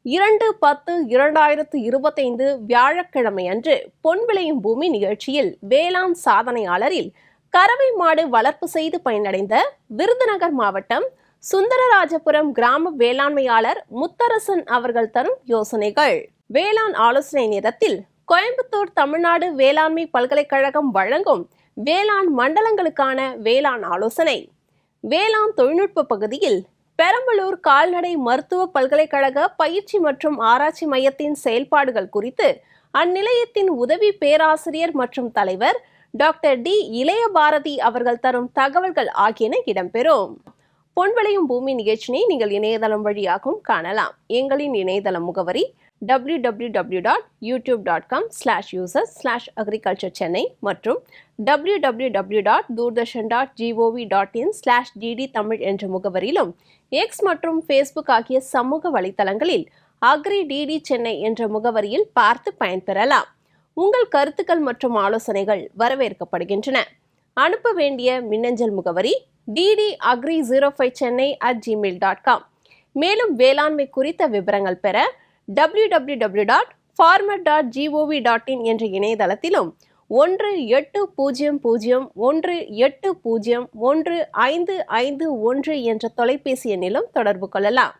2/10/2025 வியாழக்கிழமை அன்று பொன் விளையும் பூமி நிகழ்ச்சியில் வேளாண் சாதனையாளரில் கறவை மாடு வளர்ப்பு செய்து பயனடைந்த விருதுநகர் மாவட்டம் சுந்தரராஜபுரம் கிராம வேளாண்மையாளர் முத்தரசன் அவர்கள் தரும் யோசனைகள். வேளாண் ஆலோசனை நேரத்தில் கோயம்புத்தூர் தமிழ்நாடு வேளாண்மை பல்கலைக்கழகம் வழங்கும் வேளாண் மண்டலங்களுக்கான வேளாண் ஆலோசனை. வேளாண் தொழில்நுட்ப பகுதியில் பெரம்பலூர் கால்நடை மருத்துவ பல்கலைக்கழக பயிற்சி மற்றும் ஆராய்ச்சி மையத்தின் செயல்பாடுகள் குறித்து அந்நிலையத்தின் உதவி பேராசிரியர் மற்றும் தலைவர் டாக்டர் டி இளையபாரதி அவர்கள் தரும் தகவல்கள் ஆகியன இடம்பெறும். பொன் விளையும் பூமி நிகழ்ச்சியை நீங்கள் இணையதளம் வழியாகவும் காணலாம். எங்களின் இணையதள முகவரி www.youtube.com/users/agriculture-chennai மற்றும் www.doordarshan.gov.in/dd-tamil என்ற முகவரியிலும் எக்ஸ் மற்றும் ஃபேஸ்புக் ஆகிய சமூக வலைத்தளங்களில் அக்ரி டிடி சென்னை என்ற முகவரியில் பார்த்து பயன்பெறலாம். உங்கள் கருத்துக்கள் மற்றும் ஆலோசனைகள் வரவேற்கப்படுகின்றன. அனுப்ப வேண்டிய மின்னஞ்சல் முகவரி ddagri05chennai@gmail.com. மேலும் வேளாண்மை குறித்த விவரங்கள் பெற www.farmer.gov.in என்ற இணையதளத்திலும் 180018015551 என்ற தொலைபேசி எண்ணிலும் தொடர்பு கொள்ளலாம்.